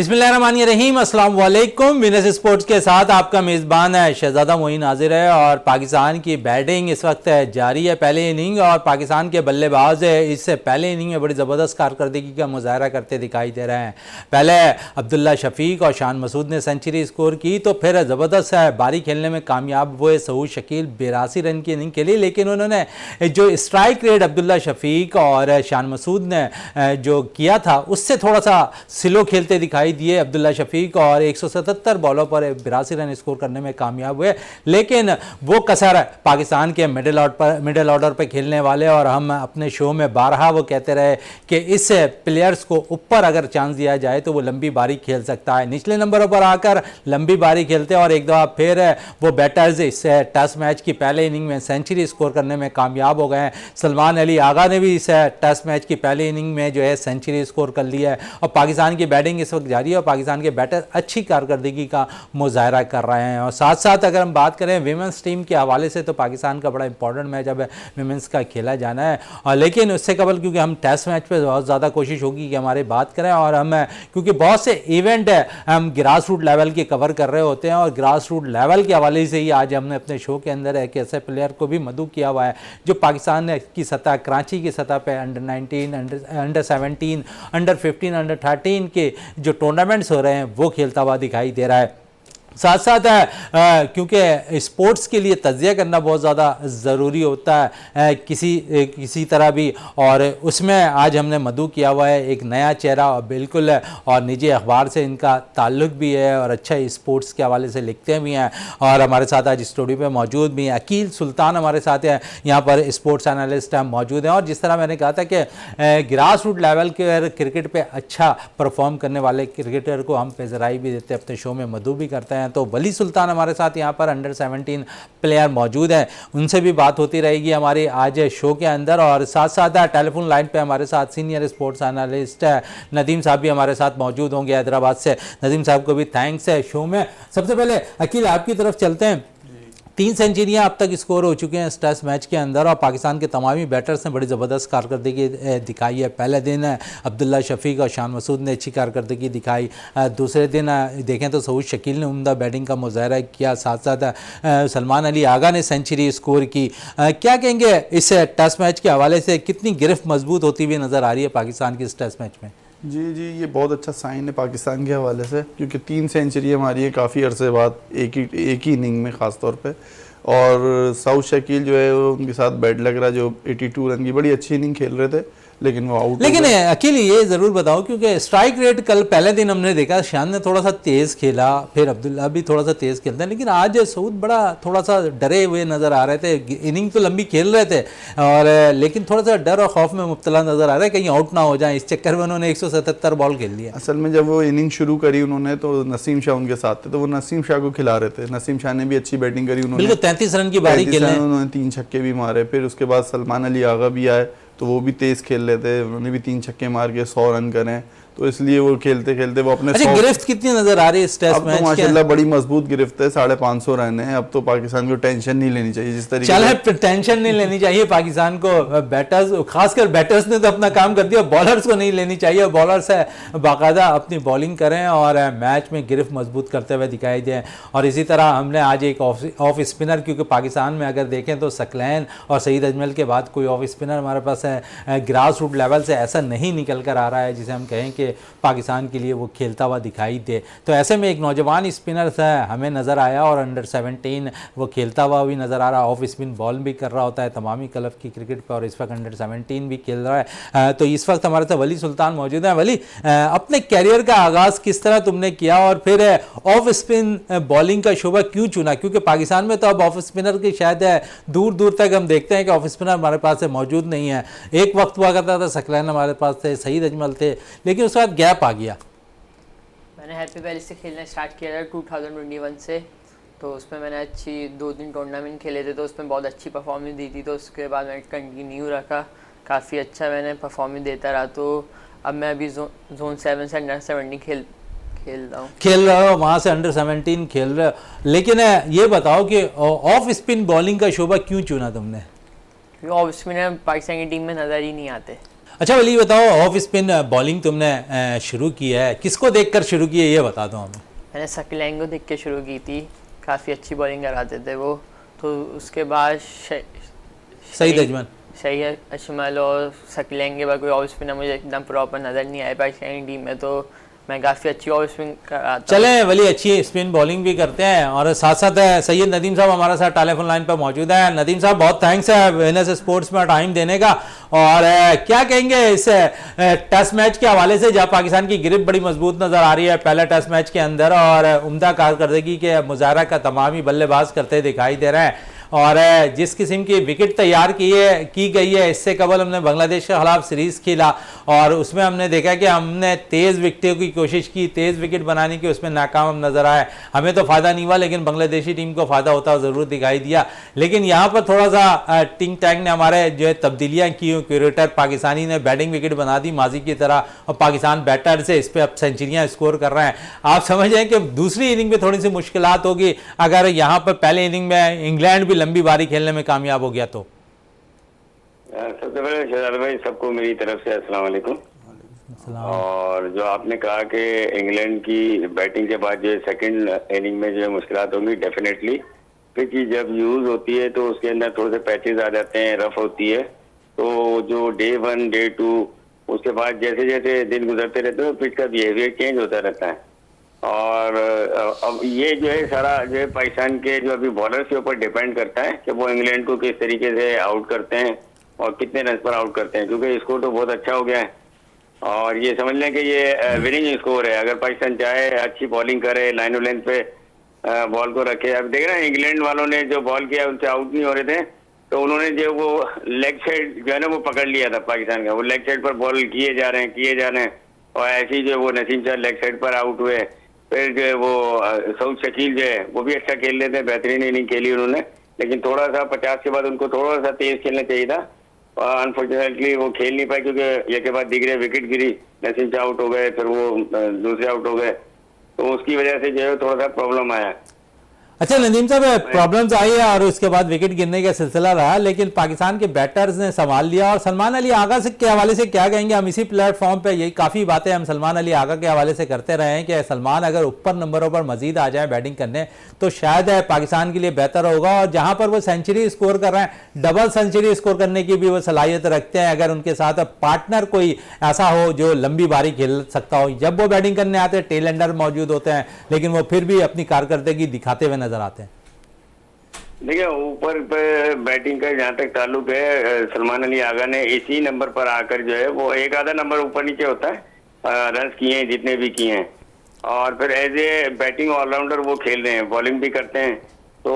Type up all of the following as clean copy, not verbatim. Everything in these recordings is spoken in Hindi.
बिस्मिल्लाहिर्रहमानिर्रहीम, अस्सलाम वालेकुम। विनस स्पोर्ट्स के साथ आपका मेज़बान है शहजादा मोइन हाजिर है। और पाकिस्तान की बैटिंग इस वक्त जारी है। पहले इनिंग और पाकिस्तान के बल्लेबाज इससे पहले इनिंग में बड़ी ज़बरदस्त कारकर्दगी का मुजाहरा करते दिखाई दे रहे हैं। पहले अब्दुल्ला शफीक और शान मसूद ने सेंचुरी स्कोर की, तो फिर ज़बरदस्त बारी खेलने में कामयाब हुए सऊद शकील 82 रन की इनिंग खेली। लेकिन उन्होंने जो स्ट्राइक रेट अब्दुल्ला शफीक और शान मसूद ने जो किया था उससे थोड़ा सा स्लो खेलते दिखाई दिए अब्दुल्ला शफीक, और 177 बॉलों पर 82 रन स्कोर करने में कामयाब हुए। लेकिन वो कसर पाकिस्तान के मिडिल ऑर्डर पर खेलने वाले, और हम अपने शो में बारहा वो कहते रहे कि इस प्लेयर्स को ऊपर अगर चांस दिया जाए तो वो लंबी बारी खेल सकता है। निचले नंबरों पर आकर लंबी बारी खेलते हैं और एक दफ़ा फिर वो बैटर्स इस टेस्ट मैच की पहले इनिंग में सेंचुरी स्कोर करने में कामयाब हो गए हैं। सलमान अली आगा ने भी इस टेस्ट मैच की पहली इनिंग में जो है सेंचुरी स्कोर कर लिया है। और पाकिस्तान की बैटिंग इस वक्त जारी है और पाकिस्तान के बैटर अच्छी कारकर्दगी का मुजाहरा कर रहे हैं। और साथ साथ अगर हम बात करें विमेंस टीम के हवाले से, तो पाकिस्तान का बड़ा इंपॉर्टेंट मैच अब विमेंस का खेला जाना है। और लेकिन उससे कबल क्योंकि हम टेस्ट मैच पे बहुत ज़्यादा कोशिश होगी कि हमारी बात करें, और हम क्योंकि बहुत से इवेंट है हम ग्रास रूट लेवल के कवर कर रहे होते हैं, और ग्रास रूट लेवल के हवाले से ही आज हमने अपने शो के अंदर एक ऐसे प्लेयर को भी मदऊ किया हुआ है जो पाकिस्तान की सतह, कराची की सतह पे अंडर 19, अंडर 17, अंडर 15, अंडर 13 के जो टूर्नामेंट्स हो रहे हैं वो खेलता हुआ दिखाई दे रहा है। साथ साथ क्योंकि स्पोर्ट्स के लिए तज्जिया करना बहुत ज़्यादा ज़रूरी होता है किसी तरह भी, और उसमें आज हमने मदऊ किया हुआ है एक नया चेहरा, और बिल्कुल और निजी अखबार से इनका ताल्लुक़ भी है और अच्छा स्पोर्ट्स के हवाले से लिखते भी हैं। और हमारे साथ आज स्टूडियो पे मौजूद भी हैं अकील सुल्तान, हमारे साथ हैं यहाँ पर स्पोर्ट्स एनालिस्ट हम मौजूद हैं। और जिस तरह मैंने कहा था कि ग्रास रूट लेवल के क्रिकेट पर अच्छा परफॉर्म करने वाले क्रिकेटर को हम पेजराई भी देते हैं, अपने शो में मदऊ भी करते हैं। तो वली सुल्तान हमारे साथ यहाँ पर अंडर 17 प्लेयर मौजूद हैं, उनसे भी बात होती रहेगी हमारे आज शो के अंदर। और साथ साथ टेलीफोन लाइन पे हमारे साथ सीनियर स्पोर्ट्स एनालिस्ट नदीम साहब भी हमारे साथ मौजूद होंगे हैदराबाद से। नदीम साहब को भी थैंक्स है शो में। सबसे पहले अकील आपकी तरफ चलते हैं। 3 सेंचुरियाँ अब तक स्कोर हो चुके हैं इस टेस्ट मैच के अंदर, और पाकिस्तान के तमामी बैटर्स ने बड़ी ज़बरदस्त कारकर्दगी दिखाई है। पहले दिन अब्दुल्ला शफीक और शान मसूद ने अच्छी कारकर्दगी दिखाई, दूसरे दिन देखें तो सऊद शकील ने उम्दा बैटिंग का मुजाहरा किया, साथ साथ सलमान अली आगा ने सेंचुरी स्कोर की। क्या कहेंगे इस टेस्ट मैच के हवाले से, कितनी गिरफ्त मजबूत होती हुई नज़र आ रही है पाकिस्तान की इस टेस्ट मैच में? जी, ये बहुत अच्छा साइन है पाकिस्तान के हवाले से, क्योंकि 3 सेंचुरी हमारी है काफ़ी अरसे बाद एक ही इनिंग में ख़ास तौर पे। और सऊद शकील जो है वो उनके साथ बैड लग रहा है, जो 82 रन की बड़ी अच्छी इनिंग खेल रहे थे, लेकिन वो आउट। लेकिन अकेले ये ज़रूर बताओ, क्योंकि स्ट्राइक रेट कल पहले दिन हमने देखा शान ने थोड़ा सा तेज़ खेला, फिर अब्दुल्ला भी थोड़ा सा तेज़ खेलते हैं, लेकिन आज सऊद बड़ा थोड़ा सा डरे हुए नज़र आ रहे थे। इनिंग तो लंबी खेल रहे थे, और लेकिन थोड़ा सा डर और खौफ में मुब्तला नज़र आ रहा है कहीं आउट ना हो जाए। इस चक्कर में उन्होंने 177 बॉल खेल लिया। असल में जब वो इनिंग शुरू करी उन्होंने, तो नसीम शाह उनके साथ थे, तो वो नसीम शाह को खिला रहे थे। नसीम शाह ने भी अच्छी बैटिंग करी, उन्होंने 33 रन की बारी खेली, उन्होंने 3 छक्के भी मारे। फिर उसके बाद सलमान अली आगा भी आए, तो वो भी तेज़ खेल रहे थे, उन्होंने भी 3 छक्के मार के 100 रन करें, तो इसलिए वो खेलते खेलते वो अपने गिरफ्त कितनी नजर आ रही है इस टेस्ट मैच? माशाल्लाह बड़ी मजबूत गिरफ्त है, 550 रन है। अब तो पाकिस्तान को टेंशन नहीं लेनी चाहिए, जिस तरीके टेंशन नहीं लेनी चाहिए पाकिस्तान को। बैटर्स, खासकर बैटर्स ने तो अपना काम कर दिया, बॉलर्स को नहीं लेनी चाहिए। बॉलर्स बाकायदा अपनी बॉलिंग करें और मैच में गिरफ्त मजबूत करते हुए दिखाई दें। और इसी तरह हमने आज एक ऑफ स्पिनर, क्योंकि पाकिस्तान में अगर देखें तो सकलैन और सईद अजमल के बाद कोई ऑफ स्पिनर हमारे पास है ग्रास रूट लेवल से ऐसा नहीं निकल कर आ रहा है जिसे हम कहें कि पाकिस्तान के लिए वो खेलता हुआ दिखाई दे। तो ऐसे में एक नौजवान स्पिनर हमें नज़र आया, और अंडर 17 वो खेलता हुआ भी नज़र आ रहा, ऑफ स्पिन बॉल भी कर रहा होता है तमामी क्लब की क्रिकेट पर, और इस वक्त अंडर 17 भी खेल रहा है। तो इस वक्त हमारे साथ वली सुल्तान मौजूद है। वली, अपने कैरियर का आगाज़ किस तरह तुमने किया, और फिर ऑफ स्पिन बॉलिंग का शोबा क्यों चुना? क्योंकि पाकिस्तान में तो अब ऑफ स्पिनर की शायद दूर दूर तक हम देखते हैं कि ऑफ स्पिनर हमारे पास मौजूद नहीं है। एक वक्त हुआ करता था सकलैन हमारे पास थे, सईद अजमल थे, लेकिन उसके बाद गैप आ गया। मैंने हैप्पी वैली से खेलना स्टार्ट किया था 2021 से, तो उसमें मैंने अच्छी 2-3 टूर्नामेंट खेले थे, तो उसमें बहुत अच्छी परफॉर्मेंस दी थी। तो उसके बाद मैंने कंटिन्यू रखा, काफ़ी अच्छा मैंने परफॉर्मेंस देता रहा। तो अब मैं अभी जोन 7 से अंडर 17 खेल रहा हूँ, वहाँ से अंडर 17 खेल रहे हो। लेकिन ये बताओ कि ऑफ स्पिन बॉलिंग का शोबा क्यों चुना तुमने? ऑफ स्पिनर पाकिस्तान की टीम में नज़र ही नहीं आते। अच्छा वली बताओ, ऑफ स्पिन बॉलिंग तुमने शुरू की है, किसको देखकर शुरू की है ये बता दो हमें। मैंने सकलैंग को देख के शुरू की थी, काफ़ी अच्छी बॉलिंग कराते थे वो। तो उसके बाद सईद अजमल, सईद अजमल और सकलैंग के बाद कोई ऑफ स्पिनर मुझे एकदम प्रॉपर नज़र नहीं आया पाकिस्तानी टीम में, तो मैं काफ़ी अच्छी ऑफ स्पिन कराता हूँ। चले वली अच्छी स्पिन बॉलिंग भी करते हैं। और साथ साथ सैयद नदीम साहब हमारे साथ टेलीफोन लाइन पर मौजूद है। नदीम साहब बहुत थैंक्स है वीनस स्पोर्ट्स में टाइम देने का। और क्या कहेंगे इस टेस्ट मैच के हवाले से, जहाँ पाकिस्तान की गिरिफ्त बड़ी मजबूत नजर आ रही है पहले टेस्ट मैच के अंदर, और उम्दा कारकर्दगी के मुजाहरा का तमाम ही बल्लेबाज करते दिखाई दे रहे हैं। और जिस किस्म की विकेट तैयार की गई है, इससे कबल हमने बांग्लादेश के खिलाफ सीरीज खेला और उसमें हमने देखा कि हमने तेज़ विकेटों की कोशिश की, तेज़ विकेट बनाने की, उसमें नाकाम हम नजर आए। हमें तो फ़ायदा नहीं हुआ, लेकिन बांग्लादेशी टीम को फ़ायदा होता ज़रूर दिखाई दिया। लेकिन यहाँ पर थोड़ा सा टिंग टैंग ने हमारे जो है तब्दीलियाँ की, क्यूरेटर पाकिस्तानी ने बैटिंग विकेट बना दी माजी की तरह, और पाकिस्तान बैटर से इस पर अब सेंचुरियाँ स्कोर कर रहे हैं। आप समझ रहे हैं कि दूसरी इनिंग में थोड़ी सी मुश्किलात होगी अगर यहाँ पर पहले इनिंग में इंग्लैंड भी लंबी बारी खेलने में कामयाब हो गया तो। सबसे पहले शहजाद भाई सबको मेरी तरफ से अस्सलाम वालेकुम। और जो आपने कहा कि इंग्लैंड की बैटिंग के बाद जो सेकंड इनिंग में जो मुश्किलात होंगी, डेफिनेटली पिच जब यूज होती है तो उसके अंदर थोड़े से पैचेज आ जाते हैं, रफ होती है। तो जो डे 1 डे 2 उसके बाद जैसे जैसे दिन गुजरते रहते हैं पिच का बिहेवियर चेंज होता रहता है। और अब ये जो है सारा जो है पाकिस्तान के जो अभी बॉलर्स के ऊपर डिपेंड करता है कि वो इंग्लैंड को किस तरीके से आउट करते हैं और कितने रन पर आउट करते हैं, क्योंकि स्कोर तो बहुत अच्छा हो गया है और ये समझ लें कि ये विनिंग स्कोर है। अगर पाकिस्तान चाहे अच्छी बॉलिंग करे, लाइन लेंथ पे बॉल को रखे। अब देख रहे हैं इंग्लैंड वालों ने जो बॉल किया उनसे आउट नहीं हो रहे थे, तो उन्होंने जो वो लेग साइड जो है ना वो पकड़ लिया था पाकिस्तान का, वो लेग साइड पर बॉल किए जा रहे हैं और ऐसे ही जो वो नसीम शाह लेग साइड पर आउट हुए। फिर जो है वो सऊद शकील जो है वो भी अच्छा खेल लेते हैं, बेहतरीन इनिंग खेली उन्होंने, लेकिन थोड़ा सा 50 के बाद उनको थोड़ा सा तेज खेलना चाहिए था। अनफॉर्चुनेटली वो खेल नहीं पाए क्योंकि एक के बाद दिख रहे विकेट गिरी, नसीम शाह आउट हो गए, फिर वो दूसरे आउट हो गए, तो उसकी वजह से जो है थोड़ा सा प्रॉब्लम आया। अच्छा नदीम साहब, प्रॉब्लम्स आई है और उसके बाद विकेट गिरने का सिलसिला रहा, लेकिन पाकिस्तान के बैटर्स ने संभाल लिया। और सलमान अली आगा से के हवाले से क्या कहेंगे? हम इसी प्लेटफॉर्म पे यही काफ़ी बातें हम सलमान अली आगा के हवाले से करते रहे हैं कि सलमान अगर ऊपर नंबरों पर मजीद आ जाए बैटिंग करने तो शायद पाकिस्तान के लिए बेहतर होगा। और जहां पर वो सेंचुरी स्कोर कर रहे हैं, डबल सेंचुरी स्कोर करने की भी वो सलाहियत रखते हैं, अगर उनके साथ पार्टनर कोई ऐसा हो जो लंबी बारी खेल सकता हो। जब वो बैटिंग करने आते हैं टेल एंडर मौजूद होते हैं, लेकिन वो फिर भी अपनी कारकर्दगी दिखाते हुए नजर आते हैं। देखिए ऊपर पे बैटिंग का जहाँ तक ताल्लुक है, सलमान अली आगा ने इसी नंबर पर आकर जो है वो एक आधा नंबर ऊपर नीचे होता है, रन किए हैं जितने भी किए हैं, और फिर एज ए बैटिंग ऑलराउंडर वो खेल रहे हैं, बॉलिंग भी करते हैं, तो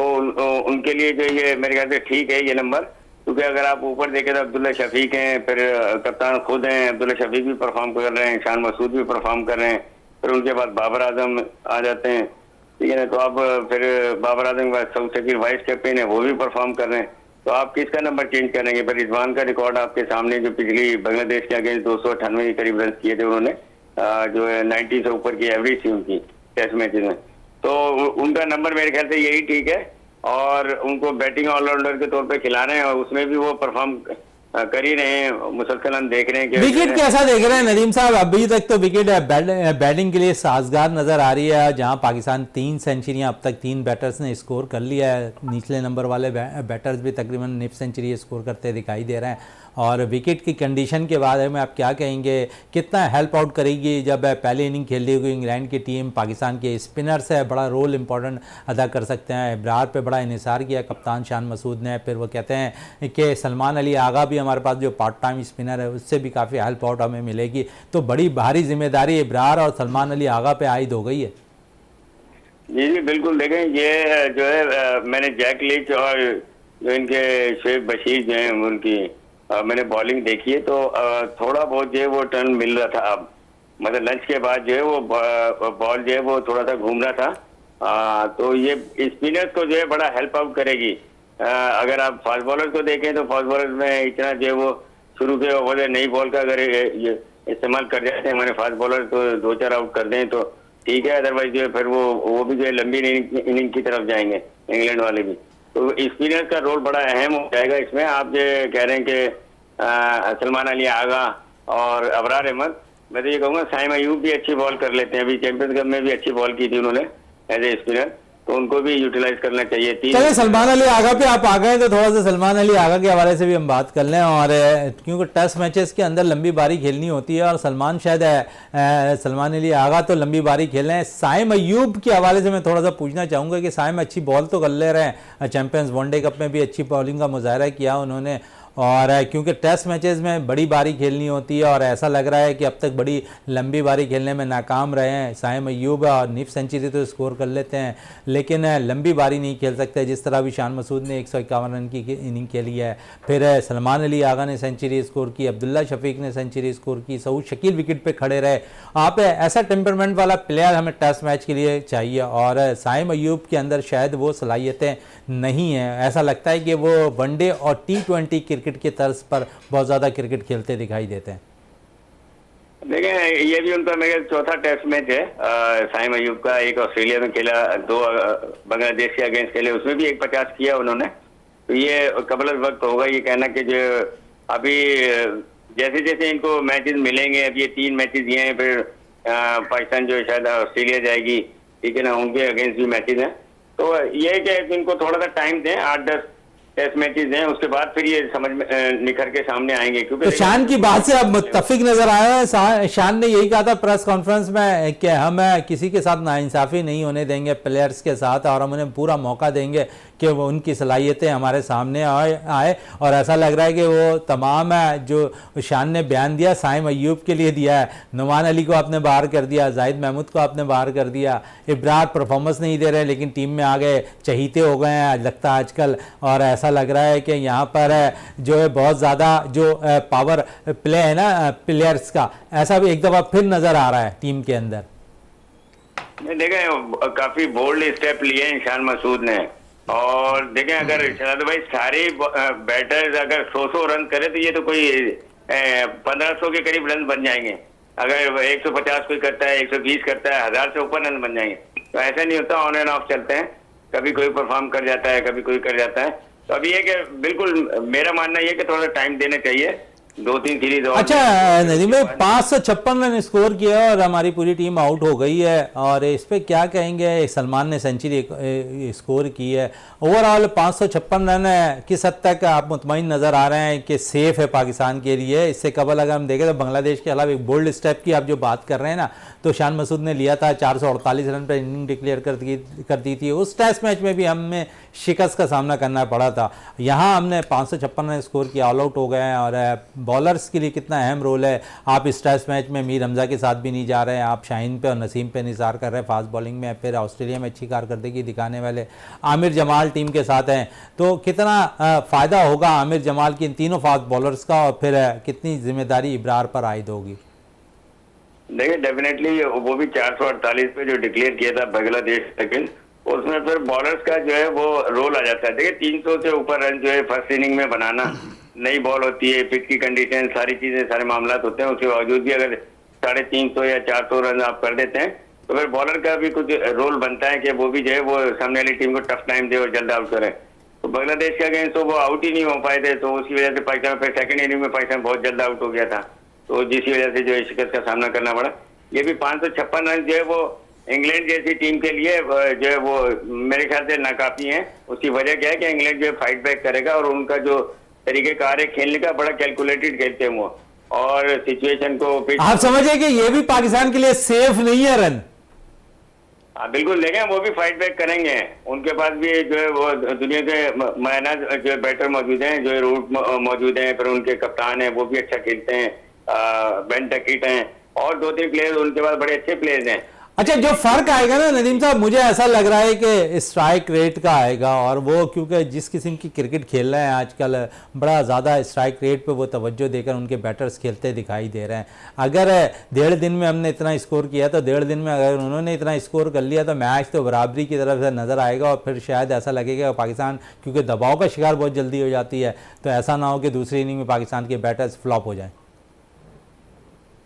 उनके लिए जो ये मेरे ख्याल से ठीक है ये नंबर। क्योंकि अगर आप ऊपर देखें तो अब्दुल्ला शफीक हैं, फिर कप्तान खुद हैं, अब्दुल्ला शफीक भी परफॉर्म कर रहे हैं, शान मसूद भी परफॉर्म कर रहे हैं, फिर उनके बाद बाबर आजम आ जाते हैं, ठीक है ना। तो आप फिर बाबर आजम के बाद सऊद शकील वाइस कैप्टन है, वो भी परफॉर्म कर रहे हैं, तो आप किसका नंबर चेंज करेंगे? पर रिजवान का रिकॉर्ड आपके सामने, जो पिछली बांग्लादेश के अगेंस्ट 298 के करीब रन किए थे उन्होंने, जो है 90 से ऊपर की एवरेज थी उनकी टेस्ट मैचेज में, तो उनका नंबर मेरे ख्याल से यही ठीक है। और उनको बैटिंग ऑलराउंडर के तौर पे खिला रहे हैं और उसमें भी वो परफॉर्म कर ही रहे हैं, मुसलसल हम देख रहे हैं कि विकेट कैसा देख रहे हैं नदीम साहब? अभी तक तो विकेट बैटिंग के लिए साजगार नजर आ रही है, जहां पाकिस्तान 3 सेंचुरियां अब तक 3 बैटर्स ने स्कोर कर लिया है। निचले नंबर वाले बैटर्स भी तकरीबन निप सेंचुरी स्कोर करते दिखाई दे रहे हैं। और विकेट की कंडीशन के बारे में आप क्या कहेंगे? कितना हेल्प आउट करेगी जब पहले इनिंग खेलती हुई इंग्लैंड की टीम पाकिस्तान के स्पिनर्स है बड़ा रोल इंपॉर्टेंट अदा कर सकते हैं? इब्रार पे बड़ा इन्हिसार किया कप्तान शान मसूद ने, फिर वो कहते हैं कि सलमान अली आगा भी हमारे पास जो पार्ट टाइम स्पिनर है उससे भी काफ़ी हेल्प आउट हमें मिलेगी, तो बड़ी भारी जिम्मेदारी इब्रार और सलमान अली आगा पे आयद हो गई है। जी जी बिल्कुल, देखें ये जो है मैंने जैक लीच और जो इनके शेख बशीर जो है उनकी मैंने बॉलिंग देखी है, तो थोड़ा बहुत जो है वो टर्न मिल रहा था। अब मतलब लंच के बाद जो है वो बॉल जो है वो थोड़ा सा घूम रहा था, तो ये स्पिनर्स को जो है बड़ा हेल्प आउट करेगी। अगर आप फास्ट बॉलर को देखें तो फास्ट बॉलर में इतना जो है वो शुरू के वजह नई बॉल का अगर ये इस्तेमाल कर जाते हैं हमारे फास्ट बॉलर तो 2-4 आउट कर दें तो ठीक है, अदरवाइज जो है फिर वो भी जो है लंबी इनिंग की तरफ जाएंगे इंग्लैंड वाले भी। तो स्पिनर का रोल बड़ा अहम हो जाएगा इसमें। आप जो कह रहे हैं कि सलमान अली आगा और अबरार अहमद, मैं तो ये कहूँगा साइम अयूब भी अच्छी बॉल कर लेते हैं, अभी चैंपियंस कप में भी अच्छी बॉल की थी उन्होंने एज ए स्पिनर, तो उनको भी यूटिलाइज करना चाहिए। चलिए सलमान अली आगा पे आप आ गए तो थोड़ा सा सलमान अली आगा के हवाले से भी हम बात कर लें, और क्योंकि टेस्ट मैचेस के अंदर लंबी बारी खेलनी होती है और सलमान अली आगा तो लंबी बारी खेल रहे हैं। साइम अयूब के हवाले से मैं थोड़ा सा पूछना चाहूँगा कि साइम अच्छी बॉल तो कर ले रहे हैं, चैंपियंस वनडे कप में भी अच्छी बॉलिंग का मुजाहरा किया उन्होंने, और क्योंकि टेस्ट मैचेस में बड़ी बारी खेलनी होती है और ऐसा लग रहा है कि अब तक बड़ी लंबी बारी खेलने में नाकाम रहे हैं साइम अयूब, और निफ सेंचुरी तो स्कोर कर लेते हैं लेकिन लंबी बारी नहीं खेल सकते, जिस तरह भी शान मसूद ने 151 रन की इनिंग खेली है, फिर सलमान अली आगा ने सेंचुरी स्कोर की, अब्दुल्ला शफीक ने सेंचुरी स्कोर की, सऊद शकील विकेट पे खड़े रहे। आप ऐसा टेम्परमेंट वाला प्लेयर हमें टेस्ट मैच के लिए चाहिए, और साइम अयूब के अंदर शायद वो सलाहियतें नहीं हैं, ऐसा लगता है कि वो वनडे और T20 क्रिकेट के तर्ज पर बहुत ज़्यादा क्रिकेट खेलते दिखाई देते हैं। देखें, ये भी उनका मेरे चौथा टेस्ट मैच है साइम अयूब का, एक ऑस्ट्रेलिया में खेला, 2 बांग्लादेश के अगेंस्ट खेले, उसमें भी 150 किया उन्होंने, तो ये कबल वक्त होगा ये कहना कि जो अभी जैसे जैसे इनको मैचेस मिलेंगे, अब ये 3 मैचेस ये हैं, फिर पाकिस्तान जो शायद ऑस्ट्रेलिया जाएगी, ठीक है ना, उनके अगेंस्ट भी मैचेस हैं, तो ये है कि इनको थोड़ा सा टाइम दें, 8-10 टेस्ट मैचेस हैं, उसके बाद फिर ये समझ में निखर के सामने आएंगे। क्योंकि तो शान की बात से अब मुत्तफिक नजर आया है, शान ने यही कहा था प्रेस कॉन्फ्रेंस में कि हम किसी के साथ नाइंसाफी नहीं होने देंगे प्लेयर्स के साथ, और हम उन्हें पूरा मौका देंगे कि वो उनकी सलाहियतें हमारे सामने आए, और ऐसा लग रहा है कि वो तमाम जो शान ने बयान दिया साइम अयूब के लिए दिया है। नुमान अली को आपने बाहर कर दिया, जाहिद महमूद को आपने बाहर कर दिया, इब्रार परफॉर्मेंस नहीं दे रहे लेकिन टीम में आ गए, चहीते हो गए हैं लगता है आजकल, और ऐसा लग रहा है कि यहाँ पर जो है बहुत ज़्यादा जो पावर प्ले है ना प्लेयर्स का, ऐसा भी एक दफ़ा फिर नज़र आ रहा है टीम के अंदर। देखें, काफ़ी बोल्ड स्टेप लिए हैं शान मसूद ने, और देखें अगर शहजाद भाई सारे बैटर्स अगर 100 रन करे तो ये तो कोई 1500 के करीब रन बन जाएंगे, अगर 150 कोई करता है, 120 करता है, 1000 से ऊपर रन बन जाएंगे, तो ऐसा नहीं होता, ऑन एंड ऑफ चलते हैं, कभी कोई परफॉर्म कर जाता है, कभी कोई कर जाता है, तो अभी ये कि बिल्कुल मेरा मानना ये कि थोड़ा टाइम देना चाहिए, 2-3 सीरीज और। अच्छा नदीम भाई, 556 रन स्कोर किया और हमारी पूरी टीम आउट हो गई है, और इस पे क्या कहेंगे? सलमान ने सेंचुरी स्कोर की है, ओवरऑल 556 रन है, किस हद तक आप मुतमईन नज़र आ रहे हैं कि सेफ है पाकिस्तान के लिए? इससे कबल अगर हम देखें तो बांग्लादेश के खिलाफ एक बोल्ड स्टेप की आप जो बात कर रहे हैं ना, तो शान मसूद ने लिया था, 448 रन पर इनिंग डिक्लेयर कर दी थी, उस टेस्ट मैच में भी हमें शिकस्त का सामना करना पड़ा था, यहाँ हमने 556 रन स्कोर किया, ऑल आउट हो गए हैं, और बॉलर्स के लिए कितना अहम रोल है। आप इस टेस्ट मैच में मीर हमजा के साथ भी नहीं जा रहे हैं, आप शाहीन पे और नसीम पे निसार कर रहे हैं फास्ट बॉलिंग में, फिर ऑस्ट्रेलिया में अच्छी कारकर्दगी दिखाने वाले आमिर जमाल टीम के साथ हैं, तो कितना फ़ायदा होगा आमिर जमाल की इन तीनों फास्ट बॉलर्स का, और फिर कितनी जिम्मेदारी इब्रार पर आयद होगी? देखिए, डेफिनेटली वो भी 448 पे जो डिक्लेयर किया था बांग्लादेश सेकंड, उसमें फिर बॉलर्स का जो है वो रोल आ जाता है। देखिए, 300 से ऊपर रन जो है फर्स्ट इनिंग में बनाना, नई बॉल होती है, पिच की कंडीशन, सारी चीजें, सारे मामला होते हैं, उसके बावजूद भी अगर 350 या 400 रन आप कर देते हैं तो फिर बॉलर का भी कुछ रोल बनता है कि वो भी जो है वो सामने वाली टीम को टफ टाइम दे और जल्द आउट करे। तो बांग्लादेश के अगेंस्ट तो वो आउट ही नहीं हो पाए थे, तो उसकी वजह से पाकिस्तान फिर सेकंड इनिंग में पाकिस्तान बहुत जल्द आउट हो गया था, तो जिसकी वजह से जो है शिकस्त का सामना करना पड़ा। ये भी 556 रन जो है वो इंग्लैंड जैसी टीम के लिए जो है वो मेरे ख्याल से नाकाफी है। उसकी वजह क्या है कि इंग्लैंड जो है फाइट बैक करेगा, और उनका जो तरीकेकार है खेलने का, बड़ा कैलकुलेटेड खेलते हैं वो, और सिचुएशन को आप समझे कि ये भी पाकिस्तान के लिए सेफ नहीं है रन? हाँ बिल्कुल, देखें वो भी फाइट बैक करेंगे, उनके पास भी जो है वो दुनिया के मायना जो है बैटर मौजूद हैं, जो है रूट मौजूद हैं, फिर उनके कप्तान हैं वो भी अच्छा खेलते हैं, बेन टकीट हैं, और 2-3 प्लेयर उनके पास बड़े अच्छे प्लेयर्स हैं। अच्छा, जो फर्क आएगा ना नदीम साहब, मुझे ऐसा लग रहा है कि स्ट्राइक रेट का आएगा, और वो क्योंकि जिस किस्म की क्रिकेट खेल रहे हैं आजकल, बड़ा ज़्यादा स्ट्राइक रेट पे वो तवज्जो देकर उनके बैटर्स खेलते दिखाई दे रहे हैं। अगर 1.5 दिन में हमने इतना स्कोर किया तो 1.5 दिन में अगर उन्होंने इतना स्कोर कर लिया तो मैच तो बराबरी की तरफ से नज़र आएगा, और फिर शायद ऐसा लगेगा पाकिस्तान क्योंकि दबाव का शिकार बहुत जल्दी हो जाती है, तो ऐसा ना हो कि दूसरी इनिंग में पाकिस्तान के बैटर्स फ्लॉप हो जाएं।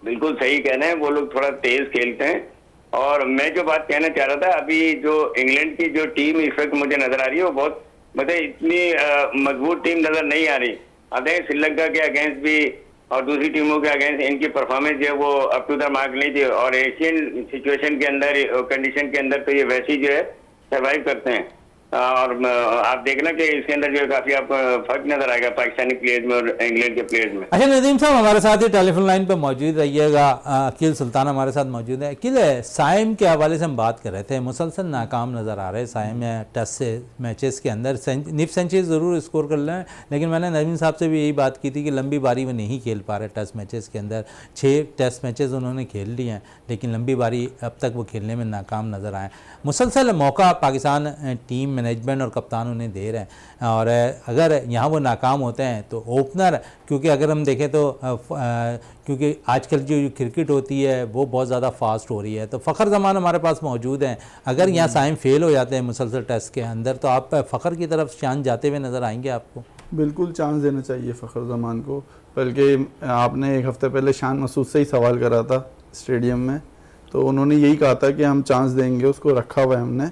बिल्कुल सही कह रहे हैं, वो लोग थोड़ा तेज खेलते हैं। और मैं जो बात कहना चाह रहा था, अभी जो इंग्लैंड की जो टीम इस वक्त मुझे नजर आ रही है वो बहुत मतलब इतनी मजबूत टीम नजर नहीं आ रही। अब देखें श्रीलंका के अगेंस्ट भी और दूसरी टीमों के अगेंस्ट इनकी परफॉर्मेंस जो है वो अप टू द मार्क नहीं थी, और एशियन सिचुएशन के अंदर, कंडीशन के अंदर तो ये वैसे ही जो है सर्वाइव करते हैं। और आप देखना कि इसके अंदर जो है काफी आपको फर्क नजर आएगा पाकिस्तानी प्लेयर्स में और इंग्लैंड के प्लेयर्स में। अच्छा नदीम साहब, हमारे साथ ही टेलीफोन लाइन पे मौजूद रहिएगा, अकील सुल्तान हमारे साथ मौजूद है। अकील, साइम के हवाले से हम बात कर रहे थे, मुसलसल नाकाम नज़र आ रहे हैं साइम टेस्ट से मैचेस के अंदर। निफ सेंचुरी ज़रूर स्कोर कर लें, लेकिन मैंने नदीम साहब से भी यही बात की थी कि लंबी बारी वो नहीं खेल पा रहे टेस्ट मैचेस के अंदर। 6 टेस्ट मैचेस उन्होंने खेल लिए हैं, लेकिन लंबी बारी अब तक वो खेलने में नाकाम नज़र आए। मुसलसल मौका पाकिस्तान टीम मैनेजमेंट और कप्तान उन्हें दे रहे हैं, और अगर यहाँ वो नाकाम होते हैं तो ओपनर, क्योंकि अगर हम देखें तो क्योंकि आजकल जो क्रिकेट होती है वो बहुत ज़्यादा फास्ट हो रही है, तो फ़खर जमान हमारे पास मौजूद हैं। अगर यहाँ साइम फेल हो जाते हैं मुसलसल टेस्ट के अंदर, तो आप फ़खर की तरफ चांस जाते हुए नज़र आएंगे आपको? बिल्कुल चांस देना चाहिए फ़खर जमान को, बल्कि आपने एक हफ़्ते पहले शान मसूद से ही सवाल करा था स्टेडियम में, तो उन्होंने यही कहा था कि हम चांस देंगे, उसको रखा हुआ है हमने।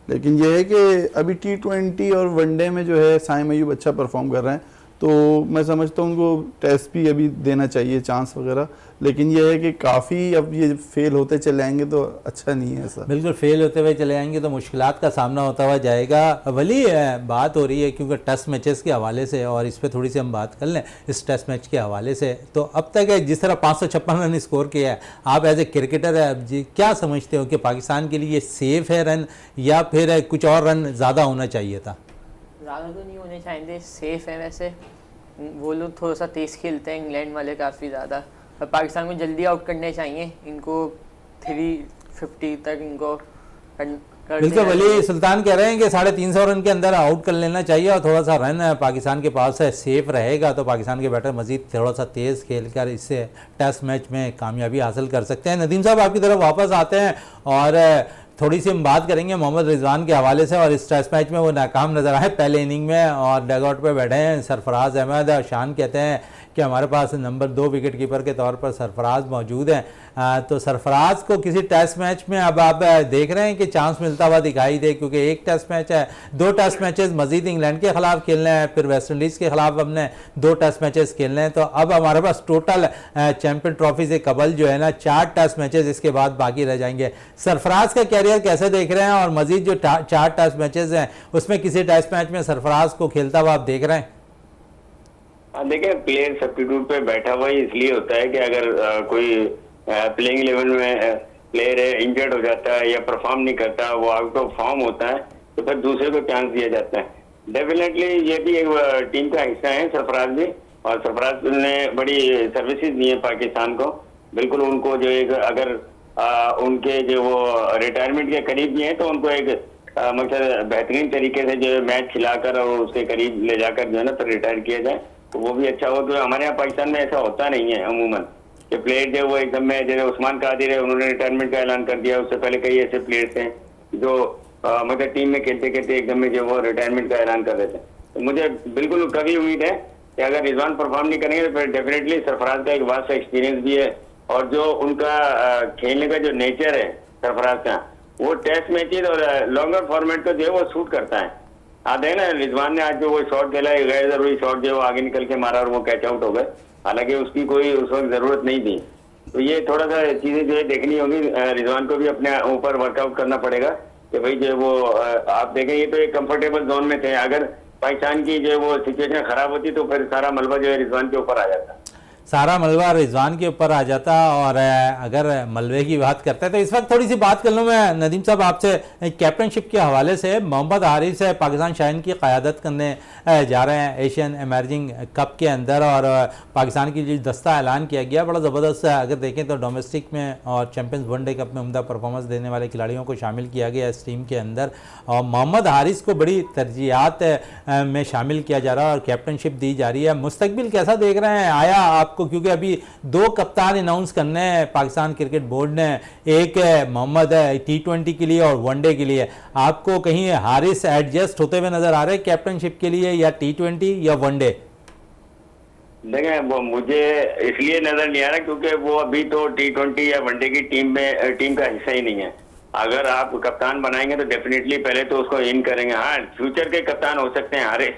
लेकिन यह है कि अभी T20 और वनडे में जो है साइम अयूब अच्छा परफॉर्म कर रहे हैं, तो मैं समझता हूँ उनको टेस्ट भी अभी देना चाहिए चांस वगैरह। लेकिन यह है कि काफ़ी अब ये फेल होते चले आएंगे तो अच्छा नहीं है ऐसा। बिल्कुल, फेल होते हुए चले आएंगे तो मुश्किलात का सामना होता हुआ जाएगा। वली, बात हो रही है क्योंकि टेस्ट मैचेस के हवाले से, और इस पर थोड़ी सी हम बात कर लें इस टेस्ट मैच के हवाले से। तो अब तक जिस तरह 556 रन स्कोर किया है, आप एज ए क्रिकेटर जी क्या समझते हो कि पाकिस्तान के लिए सेफ है रन, या फिर कुछ और रन ज़्यादा होना चाहिए था? ज़्यादा तो नहीं होने चाहिए, सेफ है। वैसे वो लोग थोड़ा सा तेज़ खेलते हैं इंग्लैंड वाले काफ़ी ज़्यादा, और पाकिस्तान को जल्दी आउट करने चाहिए इनको। 350 तक इनको कर बिल्कुल, वली सुल्तान कह रहे हैं कि 350 रन के अंदर आउट कर लेना चाहिए, और थोड़ा सा रन पाकिस्तान के पास है सेफ रहेगा तो पाकिस्तान के बैटर मजीद थोड़ा सा तेज़ खेलकर इससे टेस्ट मैच में कामयाबी हासिल कर सकते हैं। नदीम साहब, आपकी तरफ वापस आते हैं और थोड़ी सी हम बात करेंगे मोहम्मद रिजवान के हवाले से। और इस टेस्ट मैच में वो नाकाम नज़र आए पहले इनिंग में, और डगआउट पे बैठे हैं सरफराज अहमद। और शान कहते हैं कि हमारे पास नंबर 2 विकेट कीपर के तौर पर सरफराज मौजूद हैं। तो सरफराज को किसी टेस्ट मैच में अब आप देख रहे हैं कि चांस मिलता हुआ दिखाई दे, क्योंकि एक टेस्ट मैच है, 2 टेस्ट मैचेस मजीद इंग्लैंड के खिलाफ खेलने हैं, फिर वेस्ट इंडीज़ के खिलाफ हमने 2 टेस्ट मैचेस खेलने हैं। तो अब हमारे पास टोटल चैंपियन ट्रॉफी से कबल जो है ना 4 टेस्ट मैचेस इसके बाद बाकी रह जाएंगे। सरफराज का कैरियर कैसे देख रहे हैं, और मजीद जो 4 टेस्ट मैचेस हैं उसमें किसी टेस्ट मैच में सरफराज को खेलता हुआ आप देख रहे हैं? देखिए, प्लेयर सब्स्टिट्यूट पे बैठा हुआ ही इसलिए होता है कि अगर कोई प्लेइंग 11 में प्लेयर इंजर्ड हो जाता है या परफॉर्म नहीं करता, वो आउट ऑफ फॉर्म होता है, तो फिर दूसरे को चांस दिया जाता है। डेफिनेटली ये भी एक टीम का हिस्सा है सरफराज भी, और सरफराज ने बड़ी सर्विसेज दी है पाकिस्तान को। बिल्कुल उनको जो एक अगर उनके जो वो रिटायरमेंट के करीब भी हैं, तो उनको एक मतलब बेहतरीन तरीके से जो मैच खिलाकर और उसके करीब ले जाकर जो है ना फिर रिटायर किया जाए, तो वो भी अच्छा हो। तो हमारे यहाँ पाकिस्तान में ऐसा होता नहीं है अमूमन कि प्लेयर जो वो एकदम में, जैसे उस्मान कादिर है, उन्होंने रिटायरमेंट का ऐलान कर दिया। उससे पहले कई ऐसे प्लेयर्स हैं जो मतलब टीम में खेलते खेलते एकदम में जो वो रिटायरमेंट का ऐलान कर देते हैं। तो मुझे बिल्कुल कभी उम्मीद है कि अगर रिजवान परफॉर्म नहीं करेंगे तो फिर डेफिनेटली सरफराज का एक वास्ट एक्सपीरियंस भी है, और जो उनका खेलने का जो नेचर है सरफराज का, वो टेस्ट मैचेज और लॉन्गर फॉर्मेट को जो है वो सूट करता है। आप है ना, रिजवान ने आज जो वो शॉट खेला है, गैर जरूरी शॉट जो आगे निकल के मारा और वो कैच आउट हो गए, हालांकि उसकी कोई उस वक्त जरूरत नहीं थी। तो ये थोड़ा सा चीजें जो है देखनी होगी, रिजवान को भी अपने ऊपर वर्कआउट करना पड़ेगा कि भाई जो वो आप देखें, ये तो एक कंफर्टेबल जोन में थे। अगर पाकिस्तान की जो वो सिचुएशन खराब होती तो फिर सारा मलबा जो है रिजवान के ऊपर आ जाता, सारा मलबा रिजवान के ऊपर आ जाता। और अगर मलबे की बात करते हैं तो इस वक्त थोड़ी सी बात कर लूँ मैं नदीम साहब आपसे कैप्टनशिप के हवाले से। मोहम्मद हारिस पाकिस्तान शाहीन की क़यादत करने जा रहे हैं एशियन एमर्जिंग कप के अंदर, और पाकिस्तान की जो दस्ता ऐलान किया गया बड़ा ज़बरदस्त है। अगर देखें तो डोमेस्टिक में और चैम्पियंस वनडे कप में उम्दा परफॉर्मेंस देने वाले खिलाड़ियों को शामिल किया गया इस टीम के अंदर, और मोहम्मद हारिस को बड़ी तरजीहात में शामिल किया जा रहा है और कैप्टनशिप दी जा रही है। मुस्तकबिल कैसा देख रहे हैं आया आपको, क्योंकि अभी 2 कप्तान अनाउंस करने हैं पाकिस्तान क्रिकेट बोर्ड ने, एक है मोहम्मद T20 के लिए और वनडे के लिए। आपको कहीं हारिस एडजस्ट होते हुए नजर आ रहे हैं कैप्टनशिप के लिए, या T20 या वनडे? देखें, वो मुझे इसलिए नजर नहीं आ रहा क्योंकि वो अभी तो T20 या वनडे की टीम का हिस्सा ही नहीं है। अगर आप कप्तान बनाएंगे तो डेफिनेटली पहले तो उसको इन करेंगे। हाँ, फ्यूचर के कप्तान हो सकते हैं हारिस,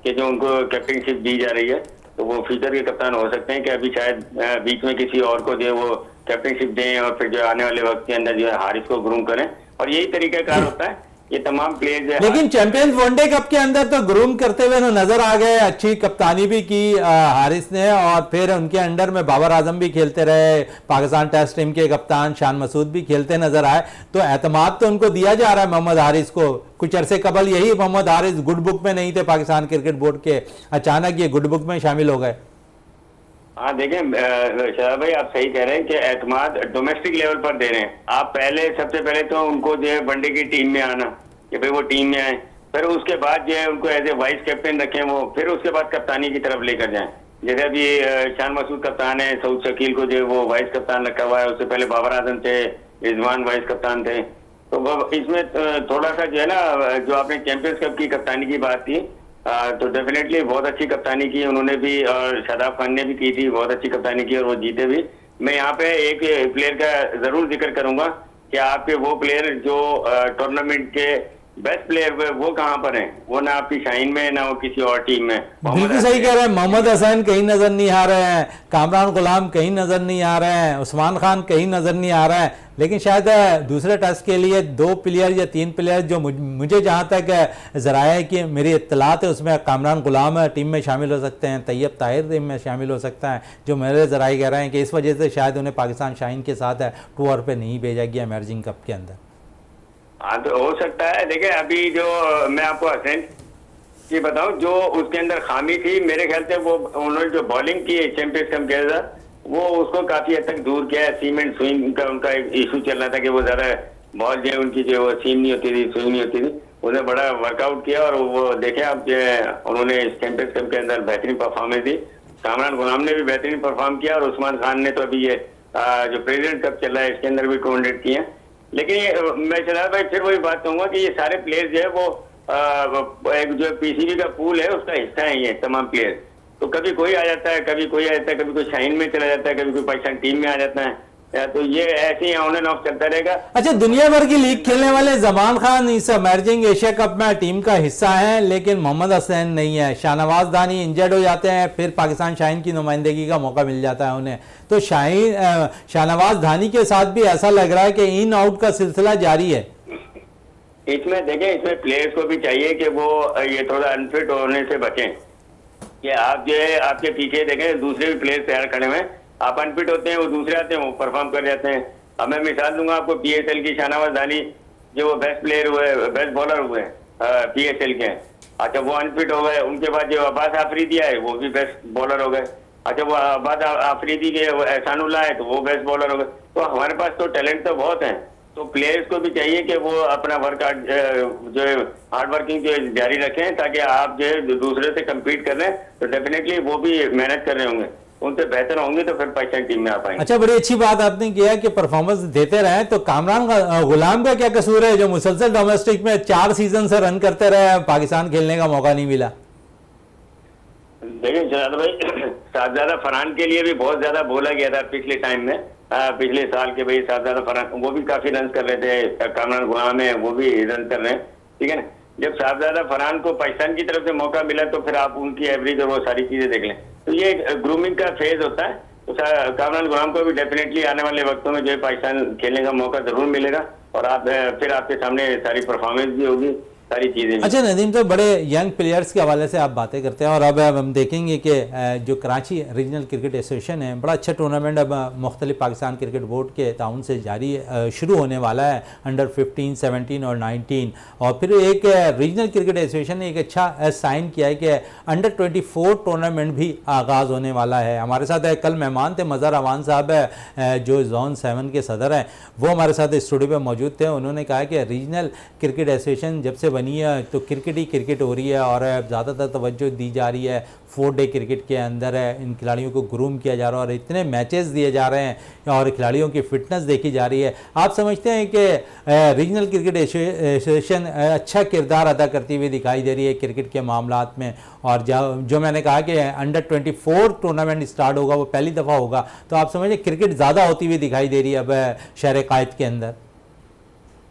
कि जो उनको कैप्टनशिप दी जा रही है, तो वो फ्यूचर के कप्तान हो सकते हैं कि अभी शायद बीच में किसी और को जो है वो कैप्टनशिप दें और फिर जो आने वाले वक्त के अंदर जो है हारिस को ग्रूम करें, और यही तरीकाकार होता है। ये तमाम प्लेयर्स लेकिन चैंपियंस वनडे कप के अंदर तो ग्रूम करते हुए नजर आ गए, अच्छी कप्तानी भी की हारिस ने, और फिर उनके अंडर में बाबर आजम भी खेलते रहे, पाकिस्तान टेस्ट टीम के कप्तान शान मसूद भी खेलते नजर आए, तो एतमाद तो उनको दिया जा रहा है मोहम्मद हारिस को। कुछ अरसे कबल यही मोहम्मद हारिस गुड बुक में नहीं थे पाकिस्तान क्रिकेट बोर्ड के, अचानक ये गुड बुक में शामिल हो गए। हाँ देखें शहजाद भाई, आप सही कह रहे हैं कि एतमाद डोमेस्टिक लेवल पर दे रहे हैं। आप पहले सबसे पहले तो उनको जो है वनडे की टीम में आना, कि भाई वो टीम में आए, फिर उसके बाद जो है उनको एज ए वाइस कैप्टन रखें वो, फिर उसके बाद कप्तानी की तरफ लेकर जाएं। जैसे अभी शान मसूद कप्तान है, सऊद शकील को जो है वो वाइस कप्तान रखा हुआ है, उससे पहले बाबर आजम थे, रिजवान वाइस कप्तान थे। तो इसमें थोड़ा सा जो है ना, जो आपने चैंपियंस कप की कप्तानी की बात की, तो डेफिनेटली बहुत अच्छी कप्तानी की उन्होंने भी, और शादाब खान ने भी की थी, बहुत अच्छी कप्तानी की और वो जीते भी। मैं यहाँ पे एक प्लेयर का जरूर जिक्र करूंगा कि आपके वो प्लेयर जो टूर्नामेंट के बेस्ट प्लेयर वो कहाँ पर हैं? वो ना आपकी शाहीन में, ना वो किसी और टीम में। बिल्कुल सही कह रहे हैं, मोहम्मद हसन कहीं नजर नहीं आ रहे हैं, कामरान गुलाम कहीं नजर नहीं आ रहे हैं, उस्मान खान कहीं नजर नहीं आ रहा है, लेकिन शायद दूसरे टेस्ट के लिए 2 प्लेयर या 3 प्लेयर जो मुझे जहां तक जराया है कि मेरी इत्तलात है, उसमें कामरान गुलाम टीम में शामिल हो सकते हैं, तैयब ताहिर टीम में शामिल हो सकता है, जो मेरे जराए कह रहे हैं कि इस वजह से शायद उन्हें पाकिस्तान शाहीन के साथ टूर पर नहीं भेजा गया इमर्जिंग कप के अंदर। हाँ तो हो सकता है। देखिए अभी जो मैं आपको हसन की बताऊं, जो उसके अंदर खामी थी मेरे ख्याल से वो उन्होंने जो बॉलिंग की चैंपियंस कप के अंदर, वो उसको काफी हद तक दूर किया है। सीमेंट स्विंग का उनका एक इशू चल रहा था कि वो ज्यादा बॉल जो है उनकी जो सीम नहीं होती थी, स्विंग नहीं होती थी, उन्हें बड़ा वर्कआउट किया और वो देखे आप जो है उन्होंने चैंपियंस कप के अंदर बेहतरीन परफॉर्मेंस दी। कामरान गुलाम ने भी बेहतरीन परफॉर्म किया और उस्मान खान ने तो अभी ये जो प्रेसिडेंट कप चल रहा है इसके अंदर भी 200 किए हैं। लेकिन मैं शहजाद भाई फिर वही बात कहूंगा कि ये सारे प्लेयर्स जो है वो एक जो पीसीबी का पूल है उसका हिस्सा है ये तमाम प्लेयर्स। तो कभी कोई आ जाता है, कभी कोई आ जाता है, कभी कोई शाहीन में चला जाता है, कभी कोई पाकिस्तान टीम में आ जाता है, तो ये ऐसे ही ऑन एंड ऑफ चलता रहेगा। अच्छा, दुनिया भर की लीग खेलने वाले जमान खान इस इमर्जिंग एशिया कप में टीम का हिस्सा है, लेकिन मोहम्मद हसन नहीं है। शाहनवाज दानी इंजर्ड हो जाते हैं, फिर पाकिस्तान शाहीन की नुमाइंदगी का मौका मिल जाता है उन्हें। तो शाहनवाज दानी के साथ भी ऐसा लग रहा है कि इन आउट का सिलसिला जारी है। इसमें देखें, इसमें प्लेयर्स को भी चाहिए कि वो ये थोड़ा अनफिट होने से बचें। कि आप जो है आपके पीछे देखें दूसरे भी प्लेयर्स तैयार खड़े हुए हैं, आप अनफिट होते हैं, वो दूसरे आते हैं, वो परफॉर्म कर जाते हैं। अब मैं मिसाल दूंगा आपको PSL की, शाहनवाज दानी जो वो बेस्ट प्लेयर हुए, बेस्ट बॉलर हुए PSL के। अच्छा वो अनफिट हो गए, उनके बाद जो अब्बास आफरीदी आए वो भी बेस्ट बॉलर हो गए। अच्छा वो अब्बास आफरीदी के एहसानुल्लाह है तो वो बेस्ट बॉलर हो गए। तो हमारे पास तो टैलेंट तो बहुत है, तो प्लेयर्स को भी चाहिए कि वो अपना वर्क जो है हार्ड वर्किंग जो जारी रखें, ताकि आप जो है दूसरे से कम्पीट कर रहे हैं तो डेफिनेटली वो भी मेहनत कर रहे होंगे, उनसे बेहतर होंगे तो फिर पाकिस्तान टीम में आ पाएंगे। अच्छा, बड़ी अच्छी बात आपने किया कि परफॉर्मेंस देते रहे। तो कामरान गुलाम का क्या कसूर है जो मुसलसल डोमेस्टिक में 4 सीजन से रन करते रहे, पाकिस्तान खेलने का मौका नहीं मिला? देखिए शहजाद भाई, साहबजादा फरहान के लिए भी बहुत ज्यादा बोला गया था पिछले टाइम में, पिछले साल के भाई साहबजादा फरहान वो भी काफी रन कर रहे थे, कामरान गुलाम है वो भी रन कर रहे हैं, ठीक है ना। जब साहबजादा फरहान को पाकिस्तान की तरफ से मौका मिला तो फिर आप उनकी एवरेज और वो सारी चीजें देख लें, तो ये ग्रूमिंग का फेज होता है। तो कामरान गुलाम को भी डेफिनेटली आने वाले वक्तों में जो है पाकिस्तान खेलने का मौका जरूर मिलेगा और आप फिर आपके सामने सारी परफॉर्मेंस भी होगी, सारी चीजें। अच्छा नदीम, तो बड़े यंग प्लेयर्स के हवाले से आप बातें करते हैं, और अब हम देखेंगे कि जो कराची रीजनल क्रिकेट एसोसिएशन है, बड़ा अच्छा टूर्नामेंट अब मुख्तलिफ पाकिस्तान क्रिकेट बोर्ड के ताउन से जारी शुरू होने वाला है, अंडर 15, 17 और 19। और फिर एक रीजनल क्रिकेट एसोसिएशन ने एक अच्छा साइन किया है कि अंडर 24 टूर्नामेंट भी आगाज़ होने वाला है। हमारे साथ कल मेहमान थे मज़हर अवान साहब, जो जोन 7 के सदर हैं, वो हमारे साथ स्टूडियो पर मौजूद थे। उन्होंने कहा कि रीजनल क्रिकेट एसोसिएशन जब से बनी है तो क्रिकेट ही क्रिकेट हो रही है और ज़्यादातर तवज्जो दी जा रही है 4 डे क्रिकेट के अंदर है, इन खिलाड़ियों को ग्रूम किया जा रहा है और इतने मैचेस दिए जा रहे हैं और खिलाड़ियों की फिटनेस देखी जा रही है। आप समझते हैं कि रीजनल क्रिकेट एसोसिएशन अच्छा किरदार अदा करती हुई दिखाई दे रही है क्रिकेट के मामलात में? और जो मैंने कहा कि अंडर 24 टूर्नामेंट स्टार्ट होगा, वो पहली दफ़ा होगा, तो आप समझिए क्रिकेट ज़्यादा होती हुई दिखाई दे रही है अब शहर कायद के अंदर।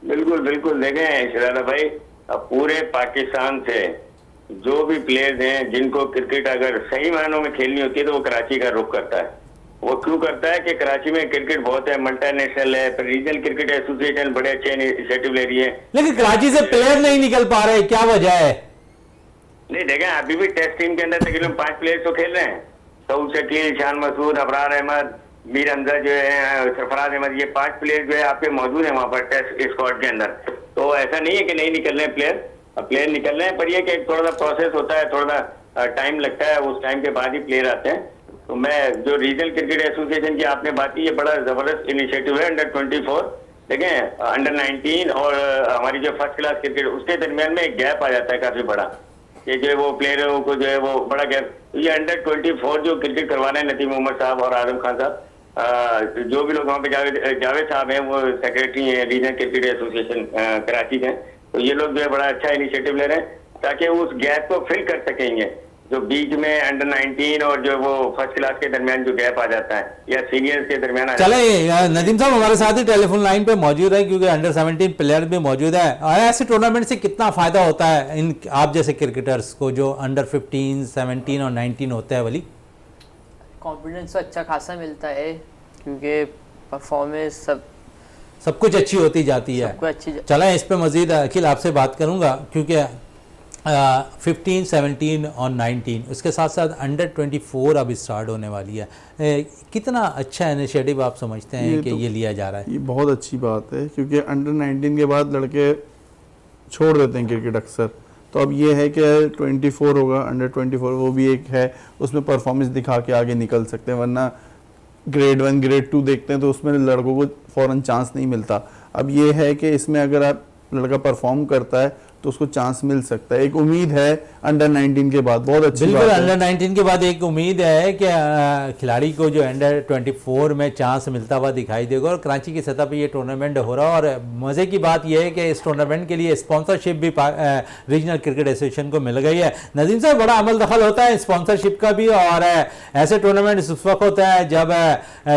बिल्कुल बिल्कुल, देखें शहजादा भाई, अब पूरे पाकिस्तान से जो भी प्लेयर्स हैं जिनको क्रिकेट अगर सही मायनों में खेलनी होती है तो वो कराची का रुख करता है। वो क्यों करता है कि कराची में क्रिकेट बहुत है, मल्टीनेशनल है, पर रीजनल क्रिकेट एसोसिएशन बड़े अच्छे इनिशिएटिव ले रही है। लेकिन कराची से प्लेयर नहीं निकल पा रहे, क्या वजह है? नहीं देखें, अभी भी टेस्ट टीम के अंदर तकरीबन 5 प्लेयर्स तो खेल रहे हैं। सऊद शकील, शान मसूद, अबरार अहमद, मीर हमजा जो है, सरफराज अहमद, ये 5 प्लेयर जो है आपके मौजूद हैं वहाँ पर टेस्ट स्क्वाड के अंदर। तो ऐसा नहीं है कि नहीं निकल रहे प्लेयर निकल रहे हैं, पर ये कि थोड़ा सा प्रोसेस होता है, थोड़ा सा टाइम लगता है, उस टाइम के बाद ही प्लेयर आते हैं। तो मैं जो रीजनल क्रिकेट एसोसिएशन की आपने बात की, ये बड़ा जबरदस्त इनिशिएटिव है। अंडर 24 देखें, अंडर 19 और हमारी जो फर्स्ट क्लास क्रिकेट, उसके दरमियान में एक गैप आ जाता है काफी बड़ा, ये जो है वो प्लेयरों को जो है वो बड़ा गैप। ये अंडर 24 जो क्रिकेट करवा रहे हैं नदीम मोहम्मद साहब और आजम खान साहब, जो भी लोग वहाँ पे जावेद साहब हैं, वो सेक्रेटरी हैं रीजनल क्रिकेट एसोसिएशन कराची के, तो ये लोग जो है बड़ा अच्छा इनिशिएटिव ले रहे हैं ताकि उस गैप को फिल कर सकेंगे जो बीच में अंडर 19 और जो वो फर्स्ट क्लास के दरमियान जो गैप आ जाता है या सीनियर्स के दरमियान आ जाता है। चले नदीम साहब हमारे साथ ही टेलीफोन लाइन पे मौजूद है, क्योंकि अंडर 17 प्लेयर भी मौजूद है। और ऐसे टूर्नामेंट से कितना फायदा होता है इन आप जैसे क्रिकेटर्स को जो अंडर 15, 17 और 19 होते हैं? वाली कॉन्फिडेंस तो अच्छा खासा मिलता है, क्योंकि परफॉर्मेंस सब कुछ अच्छी होती जाती है। चलें इस पे मजीद अखिल आपसे बात करूंगा, क्योंकि 15, 17 और 19 उसके साथ साथ अंडर 24 अब स्टार्ट होने वाली है। कितना अच्छा इनिशिएटिव आप समझते हैं कि ये लिया जा रहा है? ये बहुत अच्छी बात है, क्योंकि अंडर 19 के बाद लड़के छोड़ देते हैं क्रिकेट अक्सर। तो अब ये है कि 24 होगा, अंडर 24 वो भी एक है, उसमें परफॉर्मेंस दिखा के आगे निकल सकते हैं। वरना ग्रेड 1 ग्रेड 2 देखते हैं तो उसमें लड़कों को फ़ौरन चांस नहीं मिलता। अब ये है कि इसमें अगर आप लड़का परफॉर्म करता है तो उसको चांस मिल सकता है। एक उम्मीद है अंडर 19 के बाद, बहुत अच्छी बिल्कुल बात है। अंडर 19 के बाद एक उम्मीद है कि खिलाड़ी को जो अंडर 24 में चांस मिलता हुआ दिखाई देगा। और कराची की सतह पे ये टूर्नामेंट हो रहा है, और मज़े की बात यह है कि इस टूर्नामेंट के लिए स्पॉन्सरशिप भी रीजनल क्रिकेट एसोसिएशन को मिल गई है। नदीम साहब, बड़ा अमल दखल होता है स्पॉन्सरशिप का भी, और ऐसे टूर्नामेंट उस वक्त होता है जब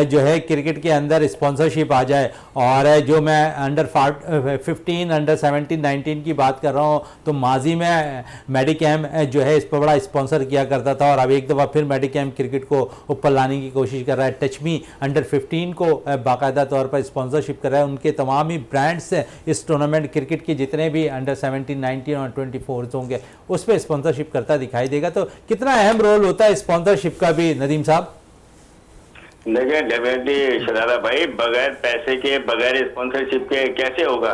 जो है क्रिकेट के अंदर स्पॉन्सरशिप आ जाए। और जो मैं अंडर 15, अंडर 17, 19 की बात कर रहा हूँ, तो माजी में मेडिकैम जो है इस पर बड़ा स्पॉन्सर किया करता था, और अब एक दफ़ा फिर मेडिकैम क्रिकेट को ऊपर लाने की कोशिश कर रहा है। टच मी अंडर 15 को बाकायदा तौर पर स्पॉन्सरशिप कर रहा है। उनके तमाम ही ब्रांड्स इस टूर्नामेंट क्रिकेट के जितने भी अंडर 17, 19 और 24 होंगे उस पर स्पॉन्सरशिप करता दिखाई देगा। तो कितना अहम रोल होता है स्पॉन्सरशिप का भी नदीम साहब? देखिए डेफिनेटली शरारा भाई, बगैर पैसे के, बगैर स्पॉन्सरशिप के कैसे होगा?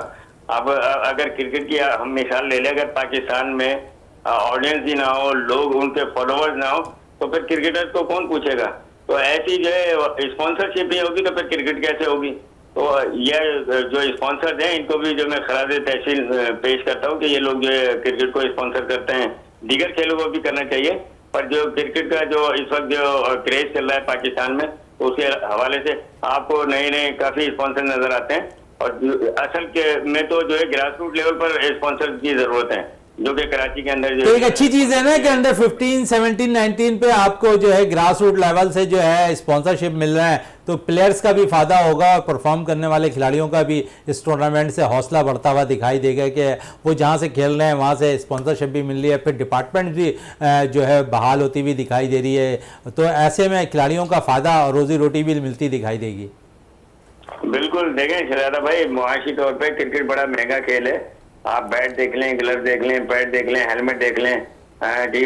अब अगर क्रिकेट की हम मिसाल ले लें, अगर पाकिस्तान में ऑडियंस ही ना हो, लोग उनके फॉलोअर्स ना हो, तो फिर क्रिकेटर्स को कौन पूछेगा? तो ऐसी जो है स्पॉन्सरशिप नहीं होगी तो फिर क्रिकेट कैसे होगी? तो ये जो स्पॉन्सर्स हैं इनको भी जो मैं खराज तहसील पेश करता हूँ कि ये लोग जो है क्रिकेट को स्पॉन्सर करते हैं, दीगर खेलों को भी करना चाहिए, पर जो क्रिकेट का जो इस वक्त जो क्रेज चल रहा है पाकिस्तान में, तो उसके हवाले से आपको नए नए काफी स्पॉन्सर नजर आते हैं। और असल के में तो जो है ग्रास रूट लेवल पर स्पॉन्सर की जरूरत है, जो कि कराची के अंदर जो तो एक अच्छी चीज है ना कि अंडर 15, 17, 19 पे आपको जो है ग्रास रूट लेवल से जो है स्पॉन्सरशिप मिल रहा है, तो प्लेयर्स का भी फायदा होगा और परफॉर्म करने वाले खिलाड़ियों का भी इस टूर्नामेंट से हौसला बढ़ता हुआ दिखाई देगा कि वो जहां से खेल रहे हैं वहां से स्पॉन्सरशिप भी मिल रही है, फिर डिपार्टमेंट भी जो है बहाल होती हुई दिखाई दे रही है। तो ऐसे में खिलाड़ियों का फायदा और रोजी रोटी भी मिलती दिखाई देगी। बिल्कुल, देखें शरारा भाई, मुआशी तौर पे क्रिकेट बड़ा महंगा खेल है। आप बैट देख लें, ग्लव देख लें, पैड देख लें, हेलमेट देख लें,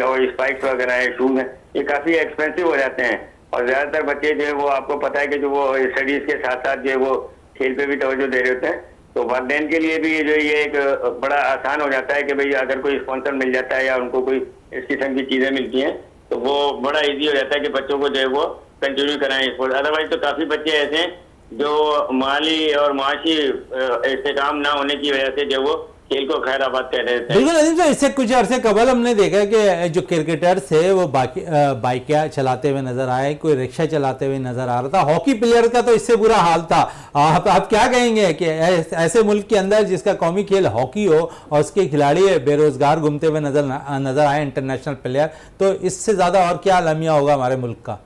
और स्पाइक्स वगैरह है, शूज है, ये काफी एक्सपेंसिव हो जाते हैं। और ज्यादातर बच्चे जो है वो आपको पता है कि जो वो स्टडीज के साथ साथ जो है वो खेल पे भी तवज्जो दे रहे होते हैं। तो वालिदैन के लिए भी जो ये एक बड़ा आसान हो जाता है कि भाई अगर कोई स्पॉन्सर मिल जाता है या उनको कोई इस किस्म की चीजें मिलती हैं तो वो बड़ा ईजी हो जाता है कि बच्चों को जो है वो कंटिन्यू कराएं स्पोर्ट। अदरवाइज तो काफी बच्चे ऐसे हैं जो माली और माशी इस्तेकाम ना होने की वजह से जो वो खेल को खैर आबाद कर रहे थे। बिल्कुल अजीम साहब, इससे कुछ अर्से कबल हमने देखा कि जो क्रिकेटर्स थे वो बाइक चलाते हुए नजर आए, कोई रिक्शा चलाते हुए नजर आ रहा था। हॉकी प्लेयर का तो इससे बुरा हाल था। आप क्या कहेंगे कि ऐसे मुल्क के अंदर जिसका कौमी खेल हॉकी हो और उसके खिलाड़ी बेरोजगार घूमते हुए नजर आए इंटरनेशनल प्लेयर, तो इससे ज्यादा और क्या अलमिया होगा हमारे मुल्क का?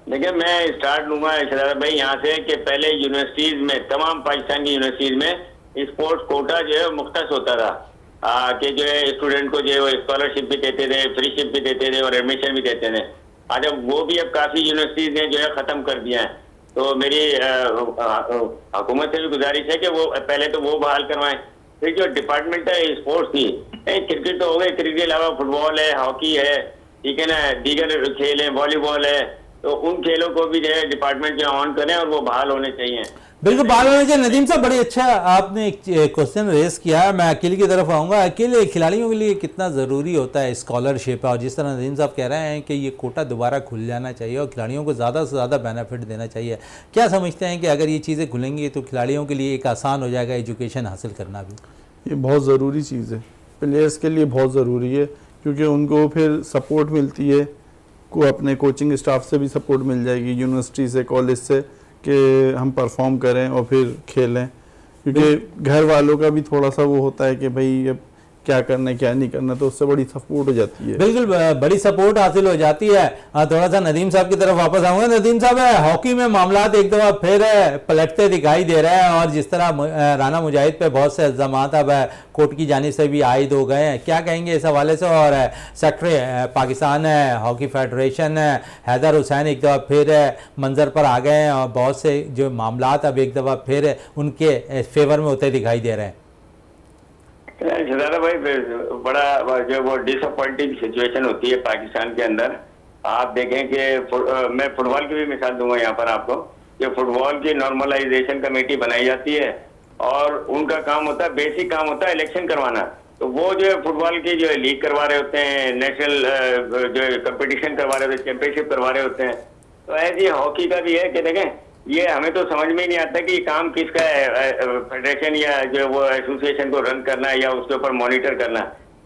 देखिए, मैं स्टार्ट लूंगा शरारत भाई यहाँ से कि पहले यूनिवर्सिटीज में, तमाम पाकिस्तान की यूनिवर्सिटीज में स्पोर्ट्स कोटा जो है मुख्तस होता था। कि जो है स्टूडेंट को जो है वो स्कॉलरशिप भी देते थे, फ्रीशिप भी देते थे और एडमिशन भी देते थे। आज अब वो भी अब काफी यूनिवर्सिटीज ने जो है खत्म कर दिया है। तो मेरी हुकूमत से भी गुजारिश है कि वो पहले तो वो बहाल करवाएं। फिर जो डिपार्टमेंट है स्पोर्ट्स की, क्रिकेट तो हो गई, क्रिकेट के अलावा फुटबॉल है, हॉकी है, ठीक है ना, दीगर खेल है, वॉलीबॉल है, तो उन खेलों को भी जो है डिपार्टमेंट जो ऑन करें और वो बहाल होने चाहिए। बिल्कुल बाल होने चाहिए। नदीम साहब बड़े अच्छा आपने एक क्वेश्चन रेस किया है। मैं अकेले की तरफ आऊँगा। अकेले खिलाड़ियों के लिए कितना ज़रूरी होता है स्कॉलरशिप, और जिस तरह नदीम साहब कह रहे हैं कि ये कोटा दोबारा खुल जाना चाहिए और खिलाड़ियों को ज़्यादा से ज़्यादा बेनिफिट देना चाहिए, क्या समझते हैं कि अगर ये चीज़ें खुलेंगी तो खिलाड़ियों के लिए एक आसान हो जाएगा एजुकेशन हासिल करना भी? ये बहुत ज़रूरी चीज़ है, प्लेयर्स के लिए बहुत ज़रूरी है, क्योंकि उनको फिर सपोर्ट मिलती है, को अपने कोचिंग स्टाफ से भी सपोर्ट मिल जाएगी, यूनिवर्सिटी से, कॉलेज से, कि हम परफॉर्म करें और फिर खेलें। क्योंकि घर वालों का भी थोड़ा सा वो होता है कि भाई अब क्या करना है क्या नहीं करना, तो उससे बड़ी सपोर्ट हो जाती है। बिल्कुल बड़ी सपोर्ट हासिल हो जाती है। थोड़ा सा नदीम साहब की तरफ वापस आऊंगा। नदीम साहब, हॉकी में मामला एक दफ़ा फिर पलटते दिखाई दे रहे हैं, और जिस तरह राना मुजाहिद पे बहुत से इल्ज़ाम अब कोर्ट की जानिब से भी आयद हो गए हैं, क्या कहेंगे इस हवाले से? और secretary Pakistan hockey federation Haider Hussain एक दफ़ा फिर मंजर पर आ गए हैं, और बहुत से जो मामला अब एक दफ़ा फिर उनके फेवर में होते दिखाई दे रहे हैं। शहजादा भाई, बड़ा जो वो डिसअपॉइंटिंग सिचुएशन होती है पाकिस्तान के अंदर। आप देखें कि मैं फुटबॉल की भी मिसाल दूंगा यहाँ पर आपको, कि फुटबॉल की नॉर्मलाइजेशन कमेटी बनाई जाती है और उनका काम होता है, बेसिक काम होता है इलेक्शन करवाना। तो वो जो है फुटबॉल की जो है लीग करवा रहे होते हैं, नेशनल जो है कंपटीशन करवा रहे होते हैं, चैंपियनशिप करवा रहे होते हैं। तो ऐसे ही हॉकी का भी है कि देखें, ये हमें तो समझ में ही नहीं आता कि काम किसका है, फेडरेशन या जो वो एसोसिएशन को रन करना है या उसके ऊपर मॉनिटर करना।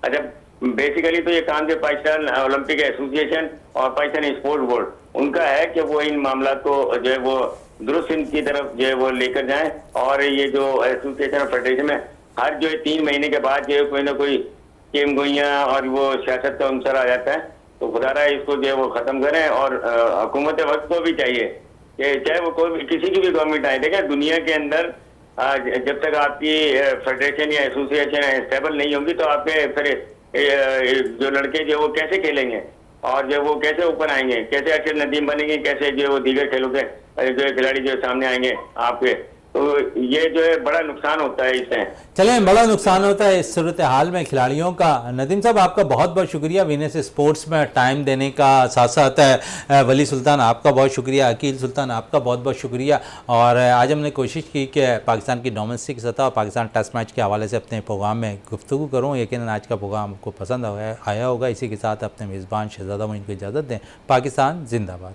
अच्छा, बेसिकली तो ये काम जो पाकिस्तान ओलंपिक एसोसिएशन और पाकिस्तान स्पोर्ट्स बोर्ड उनका है कि वो इन मामला को जो है वो दुरुस्त की तरफ जो है वो लेकर जाएं। और ये जो एसोसिएशन और फेडरेशन में हर जो है 3 महीने के बाद जो है कोई ना कोई गेम गोइयाँ और वो सियासत का अंसर आ जाता है। तो खुदारा इसको जो है वो खत्म करें। और हुकूमत वक्त को भी चाहिए कि चाहे वो कोई किसी की भी गवर्नमेंट आए, देखें दुनिया के अंदर जब तक आपकी फेडरेशन या एसोसिएशन स्टेबल नहीं होगी तो आपके फिर जो लड़के जो वो कैसे खेलेंगे और जो वो कैसे ऊपर आएंगे, कैसे अच्छे नदीम बनेंगे, कैसे जो वो दीगर खेलों के जो खिलाड़ी जो सामने आएंगे आपके। तो ये जो है बड़ा नुकसान होता है इससे। चलें, बड़ा नुकसान होता है इस सूरत हाल में खिलाड़ियों का। नदीम साहब, आपका बहुत बहुत शुक्रिया वीनस स्पोर्ट्स में टाइम देने का। साथ साथ वली सुल्तान आपका बहुत शुक्रिया, अकील सुल्तान आपका बहुत बहुत शुक्रिया। और आज हमने कोशिश की कि पाकिस्तान की डोमेस्टिक सतह और पाकिस्तान टेस्ट मैच के हवाले से अपने प्रोग्राम में गुफ्तगू करूँ। यकीनन आज का प्रोग्राम आपको पसंद आया होगा। इसी के साथ अपने मेज़बान शहजादा मोइन को इजाज़त दें। पाकिस्तान जिंदाबाद।